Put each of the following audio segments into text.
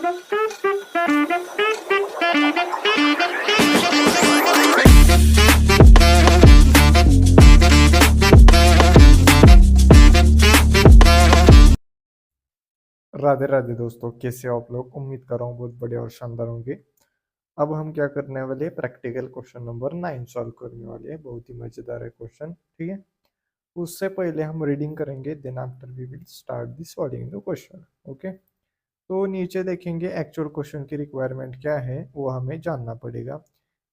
राधे राधे दोस्तों, कैसे हो आप लोग। उम्मीद कर रहा हूँ बहुत बढ़िया और शानदार होंगे। अब हम क्या करने वाले, प्रैक्टिकल क्वेश्चन नंबर 9 सॉल्व करने वाले हैं। बहुत ही मजेदार है क्वेश्चन, ठीक है। उससे पहले हम रीडिंग करेंगे, then after we will start the solving the question. Okay, तो नीचे देखेंगे एक्चुअल क्वेश्चन की रिक्वायरमेंट क्या है, वो हमें जानना पड़ेगा।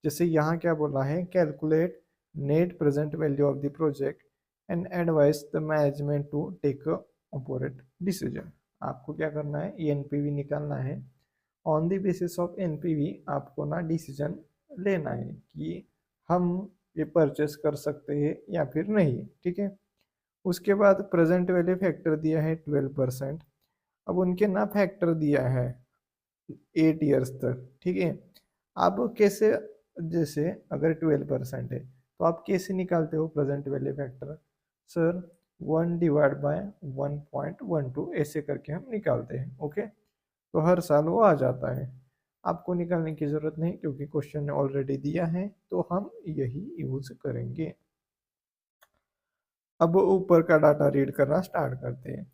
जैसे यहाँ क्या बोला है, calculate net present value of the project and advise the management to take appropriate decision. आपको क्या करना है, एनपीवी निकालना है। On the basis of NPV आपको ना डिसीजन लेना है कि हम ये परचेस कर सकते हैं या फिर नहीं, ठीक है। उसके बाद प्रेजेंट वैल्यू फैक्टर दिया है 12%। अब उनके ना फैक्टर दिया है 8 ईयर्स तक, ठीक है। आप कैसे, जैसे अगर 12% है तो आप कैसे निकालते हो प्रेजेंट वैल्यू फैक्टर, सर 1/1.12 ऐसे करके हम निकालते हैं। ओके, तो हर साल वो आ जाता है। आपको निकालने की जरूरत नहीं क्योंकि क्वेश्चन ने ऑलरेडी दिया है, तो हम यही यूज करेंगे। अब ऊपर का डाटा रीड करना स्टार्ट करते हैं।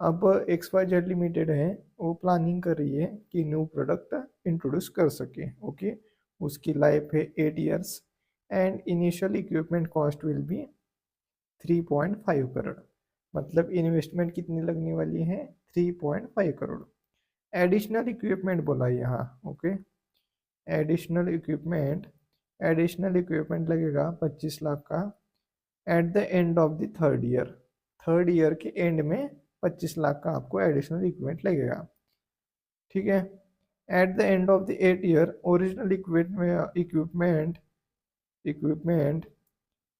अब XYZ लिमिटेड है, वो प्लानिंग कर रही है कि न्यू प्रोडक्ट इंट्रोड्यूस कर सके। ओके, उसकी लाइफ है 8 years and initial equipment cost will be 3.5 crore. मतलब इन्वेस्टमेंट कितनी लगने वाली है, 3.5 करोड़। एडिशनल इक्विपमेंट बोला यहाँ। ओके, एडिशनल इक्विपमेंट लगेगा 25 लाख का eight the end of the third year. Third year के एंड में 25 लाख का आपको एडिशनल इक्विपमेंट लगेगा, ठीक है। At the end of the 8 year original equipment equipment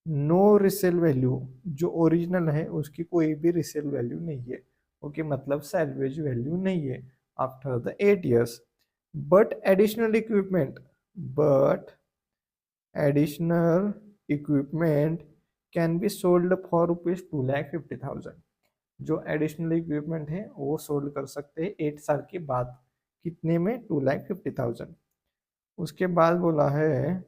no resale value, जो ओरिजिनल है उसकी कोई भी रिसेल वैल्यू नहीं है। ओके, मतलब सैल्वेज वैल्यू नहीं है after the 8 years. But additional equipment but additional equipment can be sold for ₹2,50,000। जो एडिशनल इक्विपमेंट है वो सोल्ड कर सकते हैं 8 साल के बाद। कितने में, 2,50,000। उसके बाद बोला है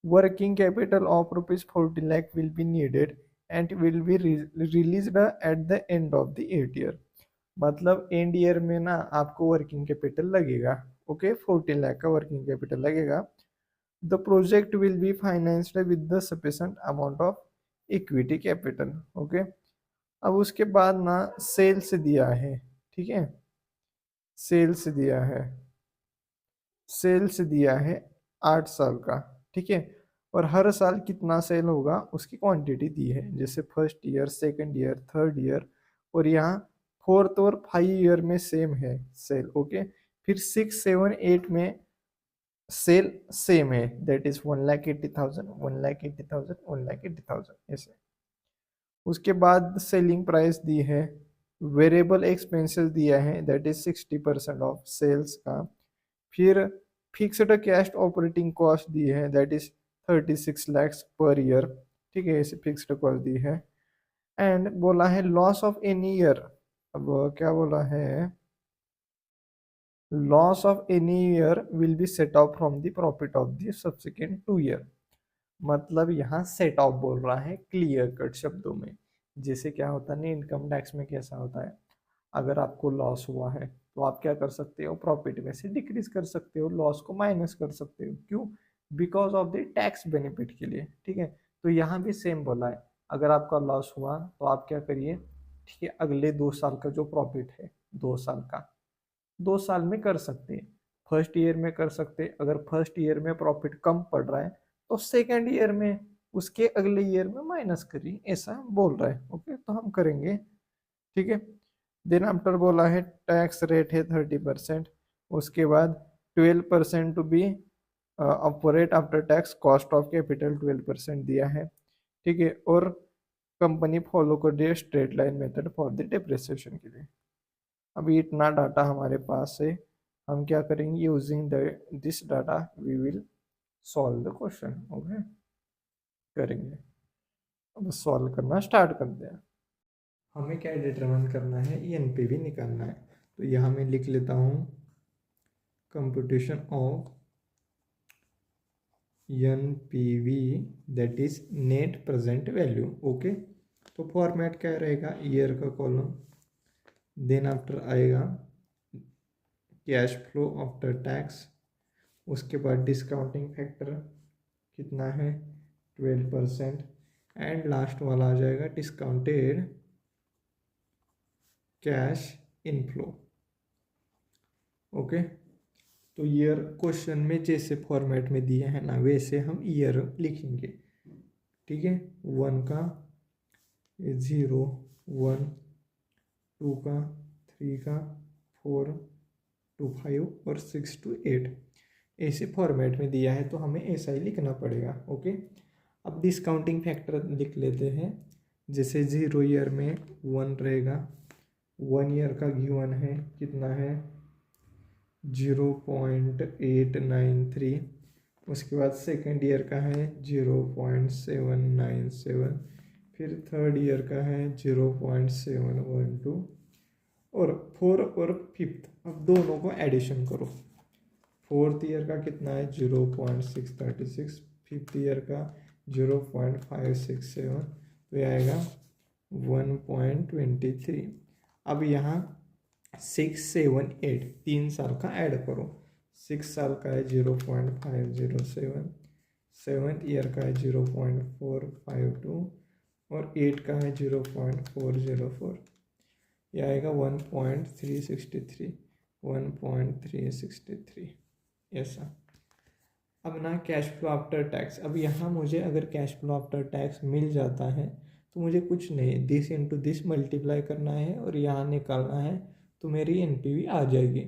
working capital of ₹40 lakh will be needed and will be released at the end of the 8 year. मतलब एंड ईयर में ना आपको वर्किंग कैपिटल लगेगा। ओके, 40 लाख का वर्किंग कैपिटल लगेगा। The project will be financed with the sufficient amount of equity capital. Okay, अब उसके बाद ना सेल्स दिया है, ठीक है। सेल्स दिया है, सेल्स दिया है 8 साल का, ठीक है। और हर साल कितना सेल होगा उसकी क्वांटिटी दी है, जैसे first year, second year, third year, और यहाँ फोर्थ और 5 ईयर में सेम है सेल। ओके, फिर 6, 7, 8 में सेल सेम है, दैट इज 1,80,000, 1,80,000, 1,80,000 ऐसे। उसके बाद सेलिंग प्राइस दी है। वेरिएबल एक्सपेंसेस दिया है, दैट इज 60% ऑफ सेल्स का। फिर फिक्स्ड कैश ऑपरेटिंग कॉस्ट दी है, that is 36 lakhs per year, ठीक है। ऐसे फिक्स्ड कॉस्ट दी है। एंड बोला है लॉस ऑफ एनी ईयर। अब क्या बोला है, loss of any year will be set of from the profit of the subsequent 2 year. मतलब यहाँ सेट ऑफ बोल रहा है क्लियर कट शब्दों में। जैसे क्या होता है ना, इनकम टैक्स में कैसा होता है, अगर आपको लॉस हुआ है तो आप क्या कर सकते हो, प्रॉफिट में से डिक्रीज कर सकते हो, लॉस को माइनस कर सकते हो। क्यों, because of the tax benefit के लिए, ठीक है। तो यहाँ भी सेम बोला है, अगर आपका लॉस हुआ तो आप क्या करिए, ठीक है, अगले 2 साल का जो प्रॉफिट है 2 साल का, 2 साल में कर सकते हैं। फर्स्ट ईयर में कर सकते हैं, अगर फर्स्ट ईयर में प्रॉफिट कम पड़ रहा है तो सेकेंड ईयर में, उसके अगले ईयर में माइनस करिए, ऐसा बोल रहा है। ओके, तो हम करेंगे, ठीक है। देन आफ्टर बोला है टैक्स रेट है 30%। उसके बाद 12% to be operate after tax cost of capital 12% दिया है, ठीक है। और कंपनी फॉलो कर रही है straight line method for the depreciation के लिए। अभी इतना डाटा हमारे पास है, हम क्या करेंगे, using this data we will solve the question. Okay, करेंगे। अब सॉल्व करना स्टार्ट करते हैं। हमें क्या डिटरमाइन करना है, ये एनपीवी निकालना है। तो यहाँ मैं लिख लेता हूँ computation of NPV, that is net present value. Okay, तो फॉर्मेट क्या रहेगा, ईयर का कॉलम, देन आफ्टर आएगा कैश फ्लो आफ्टर टैक्स, उसके बाद डिस्काउंटिंग फैक्टर कितना है 12%, एंड लास्ट वाला आ जाएगा डिस्काउंटेड कैश इनफ्लो। ओके, तो ईयर क्वेश्चन में जैसे फॉर्मेट में दिए हैं ना वैसे हम ईयर लिखेंगे। ठीक है, 1 का 0, 1, 2 का 3 का 4 to 5 और 6 to 8 ऐसे फॉर्मेट में दिया है तो हमें ऐसा ही लिखना पड़ेगा। ओके, अब डिस्काउंटिंग फैक्टर लिख लेते हैं। जैसे 0 ईयर में 1 रहेगा, 1 ईयर का गिवन है कितना है 0.893, उसके बाद सेकेंड ईयर का है 0.797, फिर थर्ड ईयर का है 0.712 और 4 और फिफ्थ, अब दोनों को एडिशन करो। फोर्थ ईयर का कितना है 0.636, फिफ्थ ईयर का 0.567, तो ये आएगा 1.23। अब यहाँ 6, 7, 8 3 साल का ऐड करो। 6 साल का है 0.507, सेवन्थ ईयर का है 0.452 और 8 का है 0.404, यह आएगा 1.363, 1.363 ऐसा। अब ना कैश फ्लो आफ्टर टैक्स, अब यहाँ मुझे अगर कैश फ्लो आफ्टर टैक्स मिल जाता है तो मुझे कुछ नहीं, दिस इंटू दिस मल्टीप्लाई करना है और यहाँ निकालना है तो मेरी एनपीवी आ जाएगी।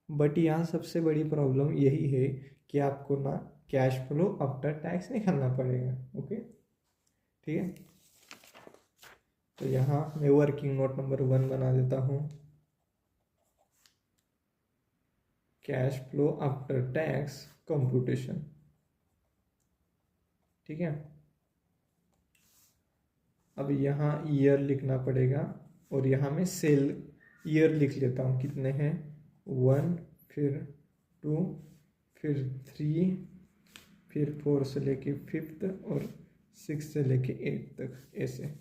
बट यहाँ सबसे बड़ी प्रॉब्लम यही है कि आपको ना कैश फ्लो आफ्टर टैक्स निकालना पड़ेगा। ओके, ठीक है, तो यहाँ मैं वर्किंग नोट नंबर 1 बना देता हूँ, cash flow after tax computation. ठीक है, अब यहाँ ईयर लिखना पड़ेगा और यहाँ मैं सेल ईयर लिख लेता हूँ, कितने हैं 1, फिर 2, फिर 3, फिर 4 से लेके 5th और 6 से लेके 8 तक ऐसे।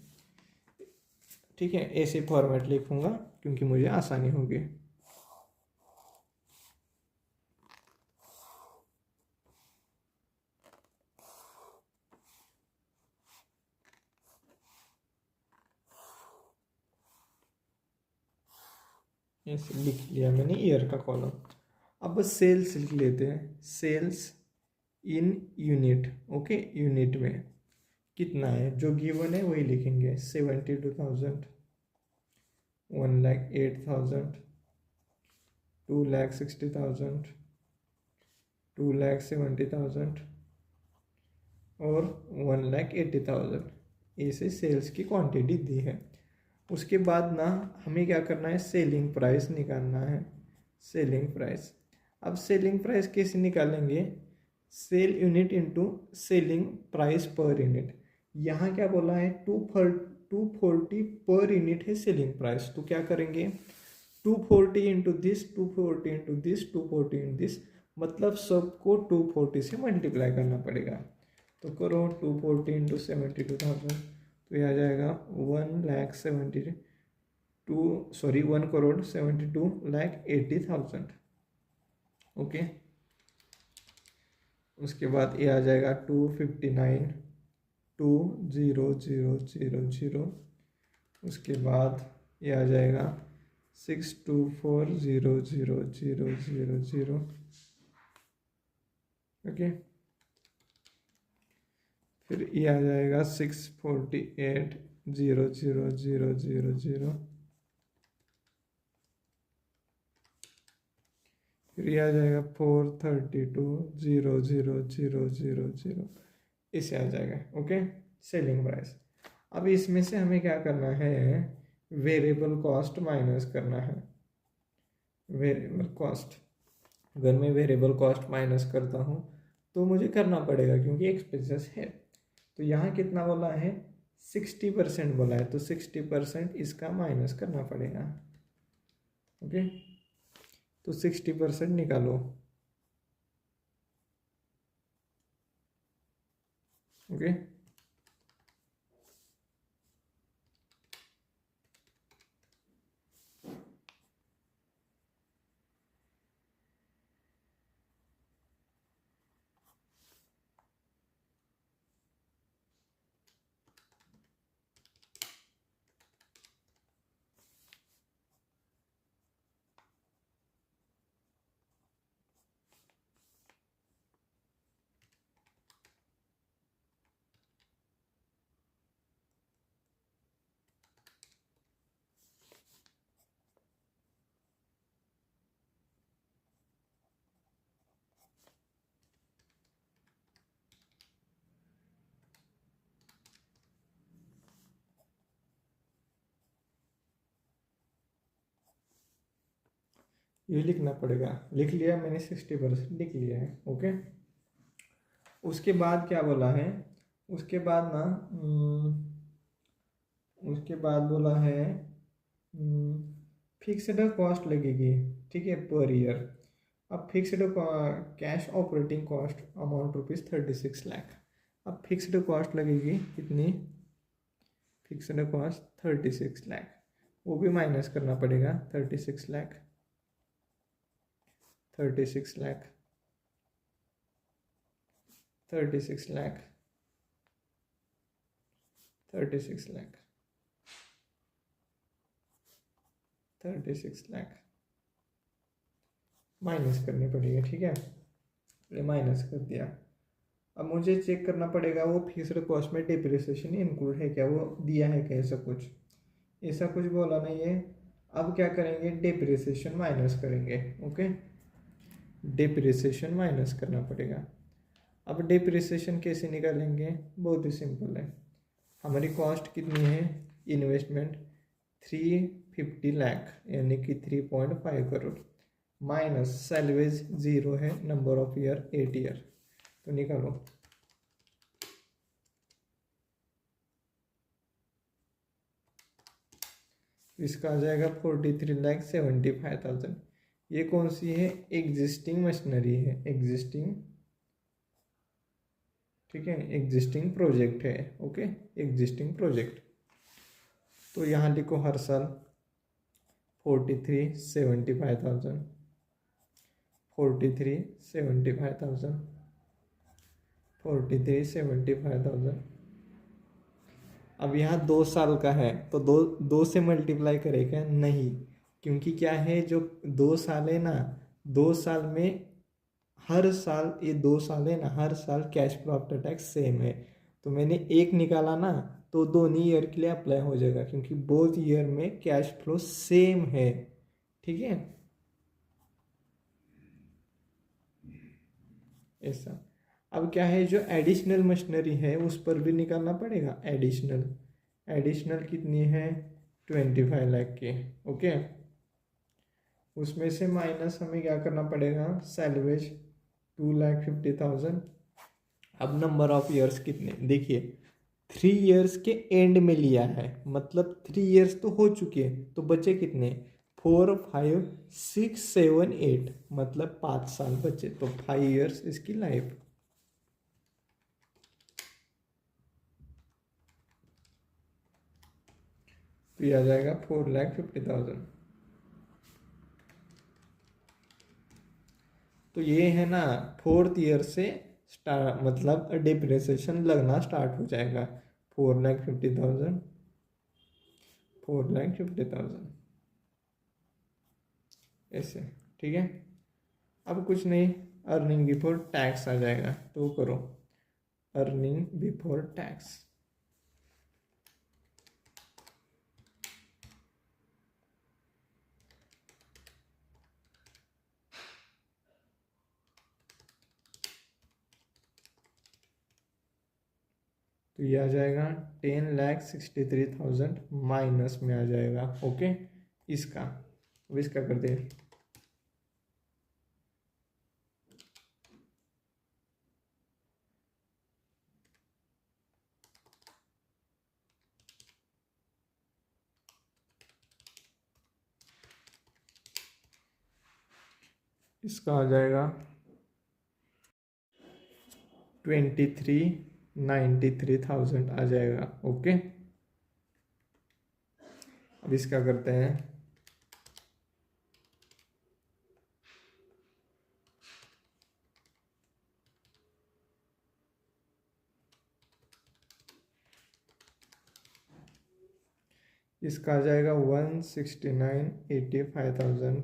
ठीक है, ऐसे फॉर्मेट लिखूंगा क्योंकि मुझे आसानी होगी। ऐसे लिख लिया मैंने ईयर का कॉलम। अब बस सेल्स लिख लेते हैं, sales in unit. Okay, unit में कितना है जो गिवन है वही लिखेंगे, 72,000, 1,08,000, 2,60,000, 2,70,000 और 1,80,000, ऐसे सेल्स की क्वांटिटी दी है। उसके बाद ना हमें क्या करना है, सेलिंग प्राइस निकालना है, सेलिंग प्राइस। अब सेलिंग प्राइस कैसे निकालेंगे, sell unit into selling price per unit. यहाँ क्या बोला है 240 पर यूनिट है सेलिंग प्राइस, तो क्या करेंगे 240 into this, 240 into this, 240 into this, मतलब सबको 240 से मल्टीप्लाई करना पड़ेगा। तो करो 240 इंटू 72,000, तो यह आ जाएगा 1,72,80,000। ओके, उसके बाद ये आ जाएगा 259,20,000। उसके बाद ये आ जाएगा 624,000,000। ओके, फिर ये आ जाएगा 648,000,000। फिर ये आ जाएगा 432,000,000। इसे आ जाएगा। Okay, selling price. अब इसमें से हमें क्या करना है, वेरिएबल कॉस्ट माइनस करना है। वेरिएबल कॉस्ट, अगर मैं वेरिएबल कॉस्ट माइनस करता हूँ तो मुझे करना पड़ेगा क्योंकि एक्सपेंसेस है। तो यहाँ कितना बोला है 60% बोला है, तो 60% इसका माइनस करना पड़ेगा। ओके, तो 60% निकालो। ओके, ये लिखना पड़ेगा। लिख लिया मैंने, 60% लिख लिया है। ओके, उसके बाद क्या बोला है, उसके बाद ना उसके बाद बोला है फिक्स्ड कॉस्ट लगेगी, ठीक है, पर ईयर। अब fixed cash operating cost amount ₹36 lakh. अब फिक्स्ड कॉस्ट लगेगी कितनी, फिक्स्ड कॉस्ट 36 लाख, वो भी माइनस करना पड़ेगा। 36 लाख, 36 लाख, 36 लाख, 36 लाख, 36 लाख माइनस करनी पड़ेगी, ठीक है। ये माइनस कर दिया। अब मुझे चेक करना पड़ेगा वो फिक्स्ड कॉस्ट में डिप्रिसिएशन इंक्लूड है क्या, वो दिया है क्या, ऐसा कुछ, ऐसा कुछ बोला नहीं है। अब क्या करेंगे, डिप्रिसिएशन माइनस करेंगे। ओके, डिप्रिसिएशन माइनस करना पड़ेगा। अब डिप्रिसिएशन कैसे निकालेंगे, बहुत ही सिंपल है। हमारी कॉस्ट कितनी है, इन्वेस्टमेंट 350 लाख यानी कि 3.5 करोड़, माइनस सैलवेज 0 है, नंबर ऑफ ईयर 8 ईयर, तो निकालो। इसका आ जाएगा 43,75,000। ये कौन सी है, एग्जिस्टिंग मशीनरी है, एग्जिस्टिंग, ठीक है, एग्जिस्टिंग प्रोजेक्ट है। Okay, existing project. तो यहाँ लिखो हर साल 43,75,000, 43,75,000, 43,75,000। अब यहाँ 2 साल का है तो दो दो से मल्टीप्लाई करेगा नहीं, क्योंकि क्या है, जो 2 साल है ना, 2 साल में हर साल, ये 2 साल है ना, हर साल cash flow after tax same है। तो मैंने एक निकाला ना, तो दोनों ईयर के लिए अप्लाई हो जाएगा, क्योंकि बोथ ईयर में कैश फ्लो सेम है, ठीक है, ऐसा। अब क्या है, जो एडिशनल मशीनरी है उस पर भी निकालना पड़ेगा। एडिशनल, एडिशनल कितनी है, 25 लाख की। ओके, उसमें से माइनस हमें क्या करना पड़ेगा, सैलवेज 2,50,000। अब नंबर ऑफ ईयर्स कितने, देखिए 3 ईयर्स के एंड में लिया है, मतलब 3 ईयर्स तो हो चुके हैं, तो बचे कितने, 4, 5, 6, 7, 8, मतलब 5 साल बचे, तो 5 ईयर्स इसकी लाइफ। तो ये आ जाएगा 4,50,000। तो ये है ना, 4th ईयर से स्टार्ट, मतलब डिप्रिसिएशन लगना स्टार्ट हो जाएगा। 4,50,000, 4,50,000, ऐसे, ठीक है। अब कुछ नहीं, अर्निंग बिफोर टैक्स आ जाएगा, तो करो अर्निंग बिफोर टैक्स। तो ये आ जाएगा 10,63,000 माइनस में आ जाएगा। ओके, इसका, अब इसका कर दे। इसका आ जाएगा 23,93,000 आ जाएगा। ओके, अब इसका करते हैं। इसका आ जाएगा 169,85,000।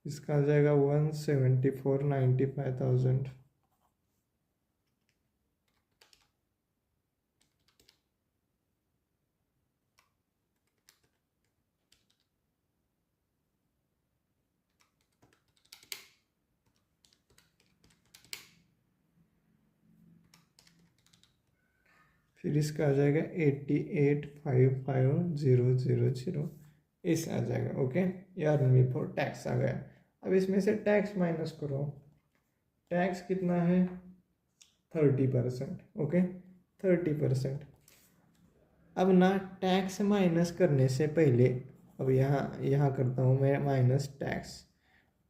इसका आ जाएगा 174,95,000। फिर इसका आ जाएगा 88,55,000। इस आ जाएगा। ओके, ये अर्न बिफोर टैक्स आ गया। अब इसमें से टैक्स माइनस करो। टैक्स कितना है? 30%। ओके, 30%। अब ना टैक्स माइनस करने से पहले, अब यहाँ यहाँ करता हूँ मैं माइनस टैक्स।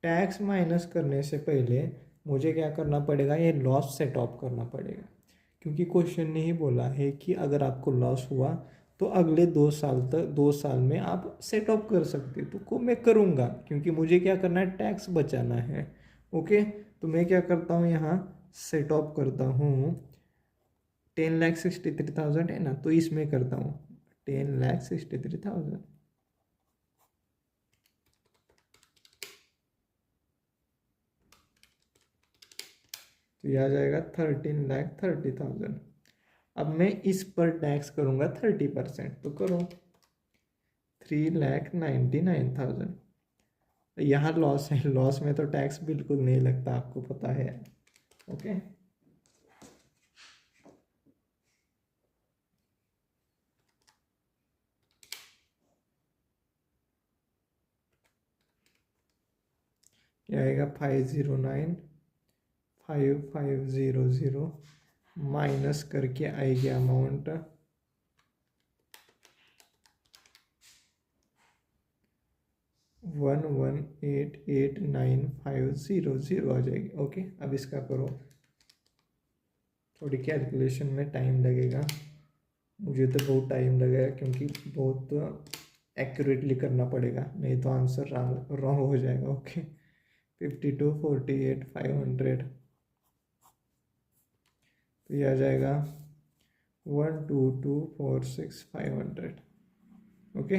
टैक्स माइनस करने से पहले मुझे क्या करना पड़ेगा? ये लॉस सेट ऑफ करना पड़ेगा, क्योंकि क्वेश्चन ने ही बोला है कि अगर आपको लॉस हुआ तो अगले 2 साल तक 2 साल में आप सेट ऑफ कर सकते हो। तो को मैं करूँगा, क्योंकि मुझे क्या करना है? टैक्स बचाना है। ओके, तो मैं क्या करता हूँ? यहाँ सेट ऑफ करता हूँ। 10,63,000 है ना, तो इसमें करता हूँ 10,63,000। तो यह आ जाएगा 13,30,000। अब मैं इस पर टैक्स करूँगा 30%, तो करो 3,99,000। यहाँ लॉस है, लॉस में तो टैक्स बिल्कुल नहीं लगता, आपको पता है। ओके, ये आएगा 509,55,000 माइनस करके आएगी अमाउंट 118,89,500 आ जाएगी। ओके, अब इसका करो। थोड़ी कैलकुलेशन में टाइम लगेगा, मुझे तो बहुत टाइम लगेगा, क्योंकि बहुत एक्यूरेटली करना पड़ेगा, नहीं तो आंसर रॉन्ग हो जाएगा। ओके, 52,48,500। तो ये आ जाएगा 122,46,500। ओके,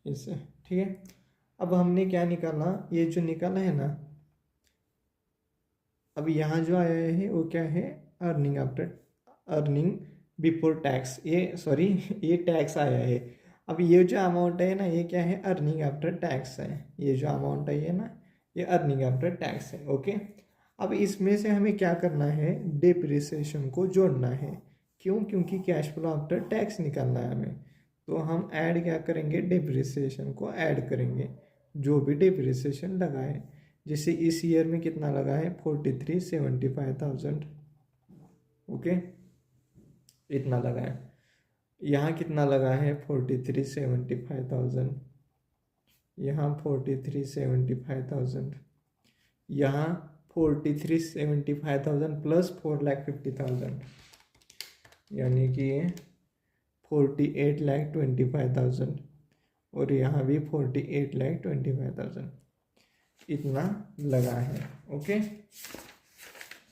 इससे ठीक है। अब हमने क्या निकाला? ये जो निकाला है ना, अब यहाँ जो आया है वो क्या है? Earning after earning before tax. ये सॉरी ये टैक्स आया है। अब ये जो अमाउंट है ना, ये क्या है? अर्निंग आफ्टर टैक्स है। ये जो अमाउंट है ये ना, ये अर्निंग आफ्टर टैक्स है। ओके, अब इसमें से हमें क्या करना है? डिप्रिसिएशन को जोड़ना है। क्यों? क्योंकि कैश फ्लो आफ्टर टैक्स निकालना है हमें। तो हम ऐड क्या करेंगे? डिप्रिसिएशन को ऐड करेंगे, जो भी डिप्रिसिएशन लगा है। जैसे इस ईयर में कितना लगा है? 43,75,000। ओके, इतना लगा है। यहाँ कितना लगा है? 43,75,000। यहाँ 43,75,000। यहाँ 43,75,000 प्लस 4,50,000, यानी कि ये 48,25,000। और यहाँ भी 48,25,000 इतना लगा है। ओके,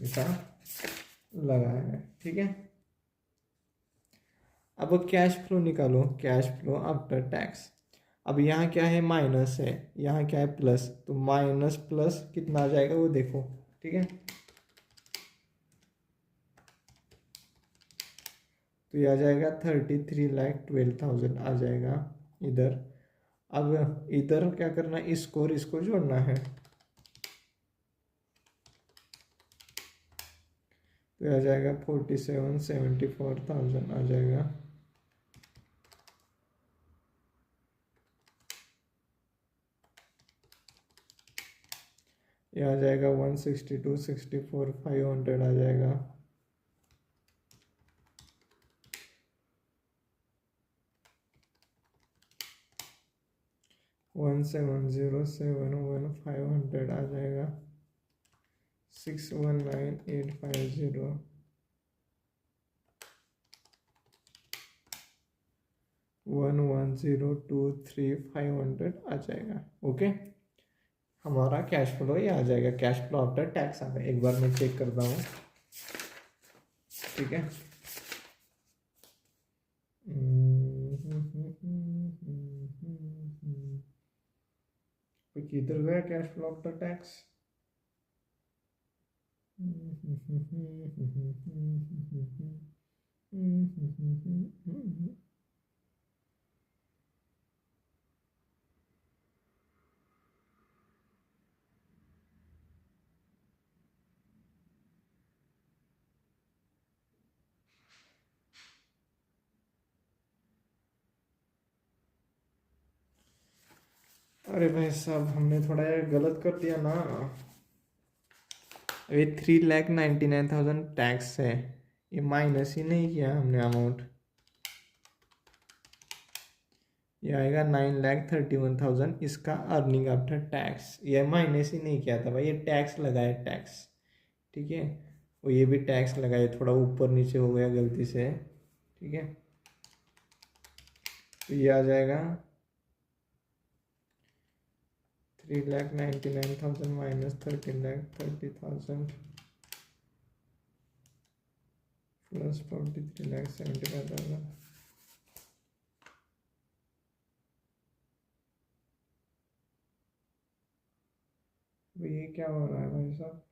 इतना लगा है। ठीक है, अब कैश फ्लो निकालो। Cash flow after tax. अब यहाँ क्या है? माइनस है, यहाँ क्या है? प्लस। तो माइनस प्लस कितना आ जाएगा वो देखो। ठीक है, तो ये आ जाएगा 33,12,000 आ जाएगा इधर। अब इधर क्या करना है, इसको और इसको जोड़ना है। तो ये आ जाएगा 47,74,000 आ जाएगा। ये आ जाएगा 162,64,500 आ जाएगा। वन 170,71500 आ जाएगा। 619,850 110,23500 आ जाएगा। ओके, हमारा कैश फ्लो ये आ जाएगा। कैश फ्लो आफ्टर टैक्स आ गया। एक बार मैं चेक करता हूँ, ठीक है। किधर गया कैश फ्लो आफ्टर टैक्स? अरे भाई साहब, हमने थोड़ा यार गलत कर दिया ना। ये 3,99,000 टैक्स है, ये माइनस ही नहीं किया हमने अमाउंट। ये आएगा 9,31,000 इसका अर्निंग आफ्टर टैक्स। ये माइनस ही नहीं किया था भाई, ये टैक्स लगाए टैक्स, ठीक है। और ये भी टैक्स लगाए, थोड़ा ऊपर नीचे हो गया गलती से, ठीक है। तो ये आ जाएगा 3,99,000 माइनस 13,30,000 प्लस 43,75,000। ये क्या हो रहा है भाई साहब?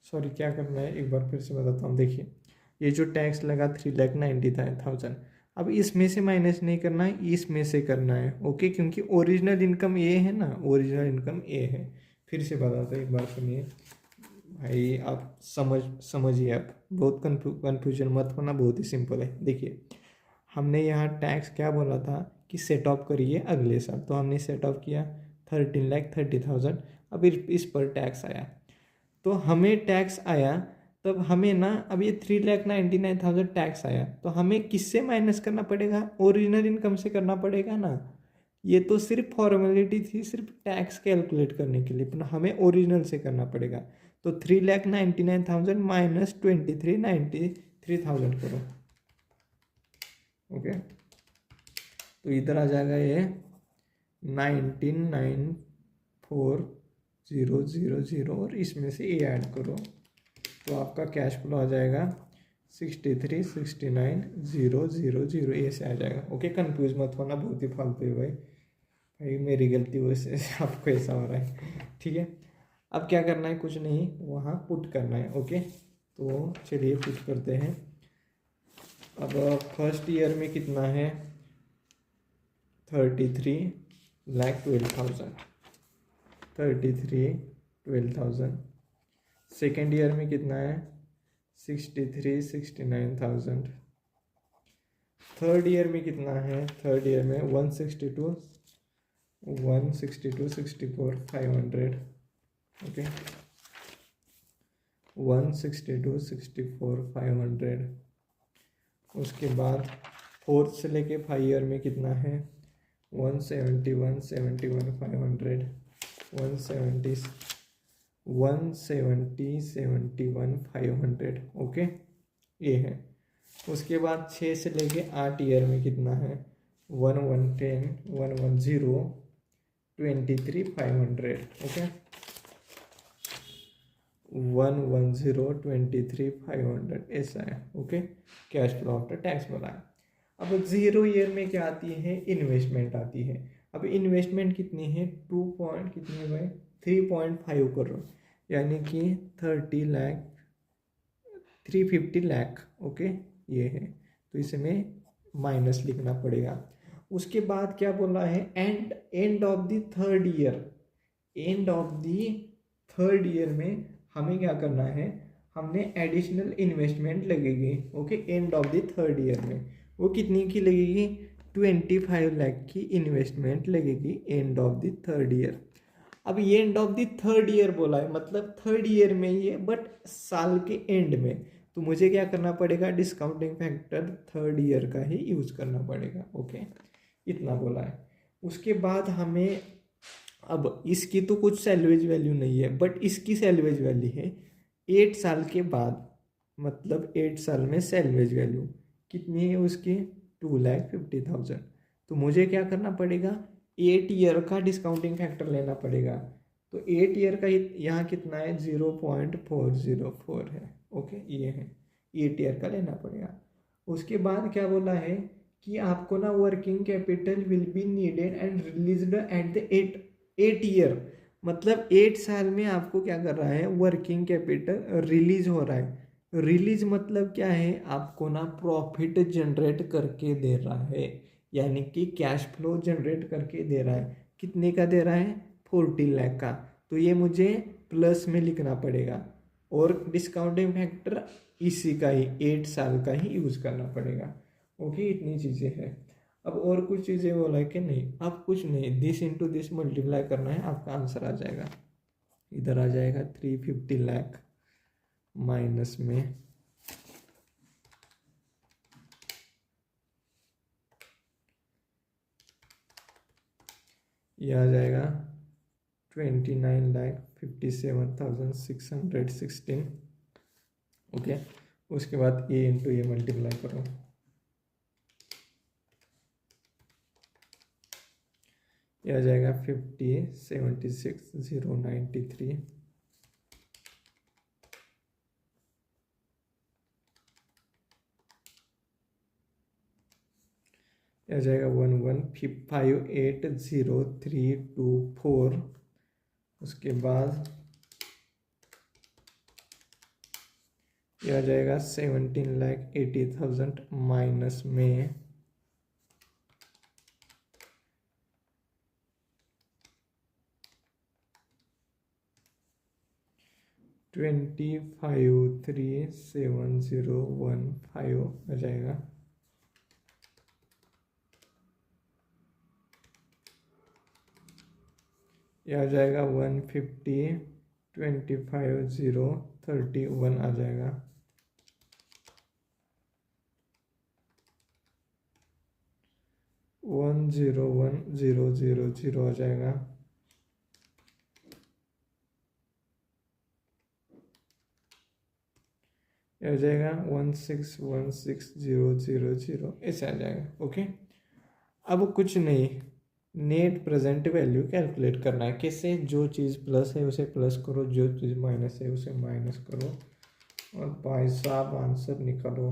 सॉरी, क्या करना है एक बार फिर से बताता हूँ। देखिए, ये जो टैक्स लगा 3,90,000, अब इसमें से माइनस नहीं करना है, इसमें से करना है। ओके, क्योंकि ओरिजिनल इनकम ये है ना, ओरिजिनल इनकम ये है। फिर से बताता हूँ, एक बार सुनिए भाई, आप समझिए। आप बहुत कन्फ्यूजन मत होना, बहुत ही सिंपल है। देखिए, हमने यहाँ टैक्स क्या बोला था कि सेट ऑफ करिए अगले साल, तो हमने सेट ऑफ किया 13,30,000। अब इस पर टैक्स आया, तो हमें टैक्स आया, तब हमें ना, अब ये 3,99,000 टैक्स आया, तो हमें किससे माइनस करना पड़ेगा? ओरिजिनल इनकम से करना पड़ेगा ना। ये तो सिर्फ फॉर्मेलिटी थी, सिर्फ टैक्स कैलकुलेट करने के लिए, पर हमें ओरिजिनल से करना पड़ेगा। तो 3,99,000 माइनस 23,93,000 करो। ओके, तो इधर आ जाएगा ये 19,94,000 और इसमें से ए ऐड करो, तो आपका कैश फ्लो आ जाएगा 63,69,000 ऐसे आ जाएगा। ओके, कंफ्यूज मत होना, बहुत ही फालतू है भाई। भाई मेरी गलती वजह से आपको ऐसा हो रहा है, ठीक है। अब क्या करना है, कुछ नहीं, वहाँ पुट करना है। ओके, तो चलिए पुट करते हैं। अब फर्स्ट ईयर में कितना है? 33,12,000, 33,12,000। सेकेंड ईयर में कितना है? 63,69,000। थर्ड ईयर में कितना है? थर्ड ईयर में 162,64,500। ओके, 162,64,500। उसके बाद फोर्थ से लेके 5 ईयर में कितना है? 170,71,500, 170,71,500। ओके, ये है। उसके बाद 6 से लेके 8 ईयर में कितना है? 1110, 110, 23,500। ओके, 11023 500 ऐसा है। Okay, cash flow after tax बोला है। अब 0 ईयर में क्या आती है, इन्वेस्टमेंट आती है। अब इन्वेस्टमेंट कितनी है, 2 पॉइंट कितनी है भाई, 3.5 करोड़, यानी कि 30 लाख 350 लाख। ओके, ये है, तो इसमें माइनस लिखना पड़ेगा। उसके बाद क्या बोला है, and of the third year, and of the third year में हमें क्या करना है, हमने एडिशनल इन्वेस्टमेंट लगेगी। Okay, and of the third year में वो कितनी की लगेगी, 25 लाख की इन्वेस्टमेंट लगेगी and of the third year. अब ये and of the third year बोला है, मतलब थर्ड ईयर में ये, बट साल के एंड में, तो मुझे क्या करना पड़ेगा, डिस्काउंटिंग फैक्टर थर्ड ईयर का ही यूज करना पड़ेगा। ओके, इतना बोला है। उसके बाद हमें, अब इसकी तो कुछ सैलवेज वैल्यू नहीं है, बट इसकी सैलवेज वैल्यू है 8 साल के बाद, मतलब 8 साल में सैलवेज वैल्यू कितनी है उसकी, 2,50,000। तो मुझे क्या करना पड़ेगा, 8 ईयर का डिस्काउंटिंग फैक्टर लेना पड़ेगा। तो 8 ईयर का यहाँ कितना है, 0.404 है। ओके, ये है, 8 ईयर का लेना पड़ेगा। उसके बाद क्या बोला है कि आपको ना working capital will be needed and released at the 8 year, मतलब 8 साल में आपको क्या कर रहा है, वर्किंग कैपिटल रिलीज हो रहा है। रिलीज मतलब क्या है, आपको ना प्रॉफिट जनरेट करके दे रहा है, यानी कि कैश फ्लो जनरेट करके दे रहा है। कितने का दे रहा है, 40 लाख का। तो ये मुझे प्लस में लिखना पड़ेगा, और डिस्काउंटिंग फैक्टर इसी का ही, 8 साल का ही यूज करना पड़ेगा। ओके, इतनी चीज़ें हैं। अब और कुछ चीज़ें बोला है कि नहीं, अब कुछ नहीं, दिस इंटू दिस मल्टीप्लाई करना है, आपका आंसर आ जाएगा, इधर आ जाएगा 350 लाख माइनस में ये आ जाएगा 29,57,616। ओके, उसके बाद ये इंटू ये मल्टीप्लाई करो, ये आ जाएगा 50,76,093। आ जाएगा 11580324। उसके बाद ये आ जाएगा 17,80,000 माइनस में 25,37015 आ जाएगा। ये आ जाएगा 150,25,031 आ जाएगा। वन जीरो 1,0,1,0,0,0 आ जाएगा। ये आ जाएगा 1,616,000 ऐसे आ जाएगा। ओके, अब कुछ नहीं, नेट प्रेजेंट वैल्यू कैलकुलेट करना है। कैसे, जो चीज़ प्लस है उसे प्लस करो, जो चीज़ माइनस है उसे माइनस करो, और भाई साहब आंसर निकालो।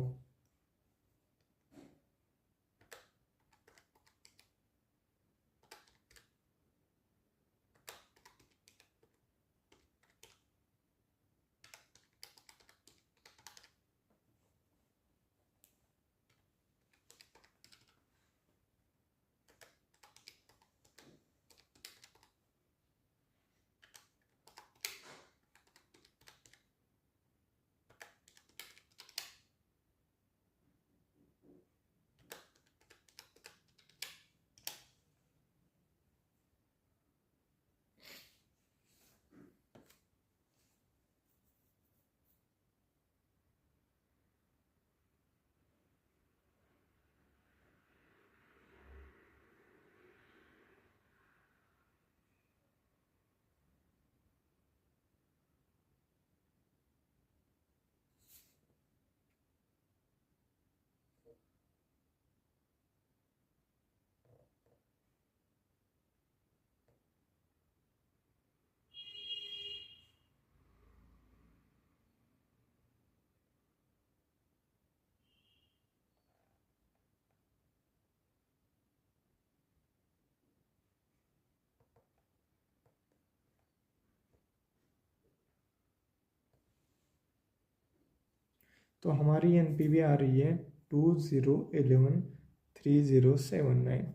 तो हमारी एनपीवी आ रही है 20113079।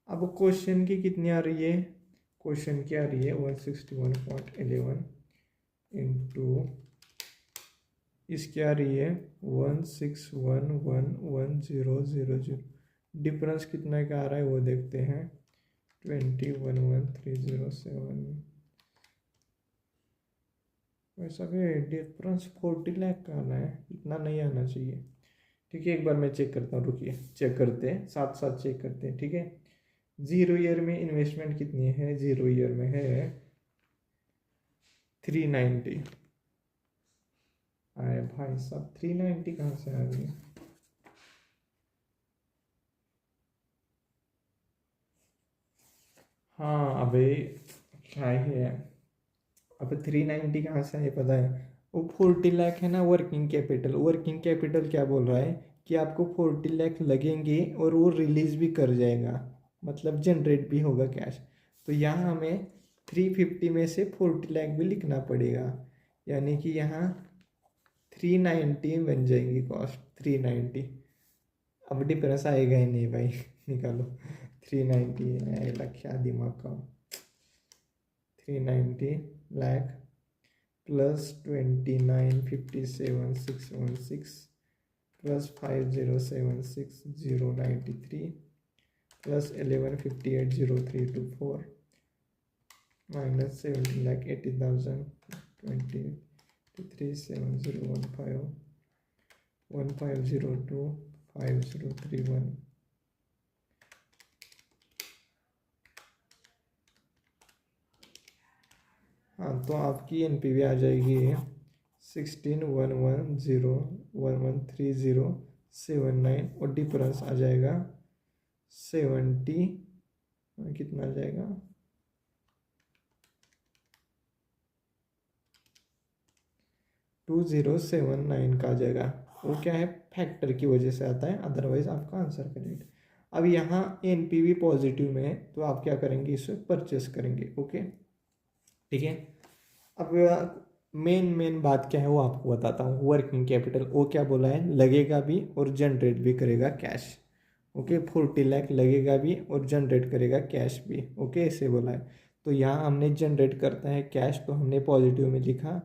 अब क्वेश्चन की कितनी आ रही है? क्वेश्चन की आ रही है 161.11 इंटू इसकी आ रही है 161111000। डिफरेंस कितना का आ रहा है वो देखते हैं। 211307। वैसा भी डिफरेंस 40 लाख का आना है, इतना नहीं आना चाहिए। ठीक है, एक बार मैं चेक करता हूँ, रुकिए चेक करते हैं, साथ साथ चेक करते हैं। ठीक है, 0 ईयर में इन्वेस्टमेंट कितनी है? 0 ईयर में है 390। अरे भाई साहब 390 कहाँ से आ गई? हाँ अबे क्या है, अब 390 कहाँ से आए पता है? वो 40 लाख है ना वर्किंग कैपिटल। वर्किंग कैपिटल क्या बोल रहा है कि आपको 40 लाख लगेंगे और वो रिलीज भी कर जाएगा, मतलब जनरेट भी होगा कैश। तो यहाँ हमें 350 में से 40 लाख भी लिखना पड़ेगा, यानी कि यहाँ 390 बन जाएंगी कॉस्ट। 390। अब डिफरेंस आएगा ही नहीं भाई निकालो। 390 आएगा, क्या दिमाग का। 390 lakh plus 29,57,616 plus 5076,093 plus 1158,0324 minus 17,80,000 23,7015 1502 5031। हाँ तो आपकी एनपीवी आ जाएगी 16,11,0,1130,79 और डिफरेंस आ जाएगा 70, कितना आ जाएगा 2079 का आ जाएगा। वो क्या है, फैक्टर की वजह से आता है, अदरवाइज आपका आंसर करेक्ट। अब यहाँ एनपीवी पॉजिटिव में है तो आप क्या करेंगे, इसे परचेस करेंगे। ओके ठीक है। अब मेन बात क्या है वो आपको बताता हूँ। वर्किंग कैपिटल वो क्या बोला है, लगेगा भी और जनरेट भी करेगा कैश। ओके 40 लाख लगेगा भी और जनरेट करेगा कैश भी। ओके ऐसे बोला है। तो यहाँ हमने जनरेट करता है कैश तो हमने पॉजिटिव में लिखा,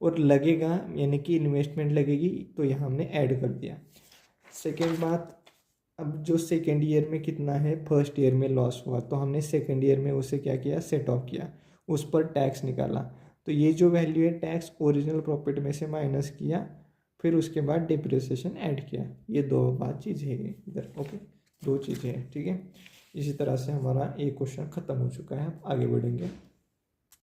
और लगेगा यानी कि इन्वेस्टमेंट लगेगी तो यहाँ हमने ऐड कर दिया। सेकेंड बात, अब जो सेकेंड ईयर में कितना है, फर्स्ट ईयर में लॉस हुआ तो हमने सेकेंड ईयर में उसे क्या किया, सेट ऑफ किया, उस पर टैक्स निकाला। तो ये जो वैल्यू है टैक्स ओरिजिनल प्रॉफिट में से माइनस किया, फिर उसके बाद डिप्रिसिएशन ऐड किया। ये दो बात चीज़ है इधर। ओके दो चीज़ें हैं। ठीक है, इसी तरह से हमारा एक क्वेश्चन ख़त्म हो चुका है। आगे बढ़ेंगे।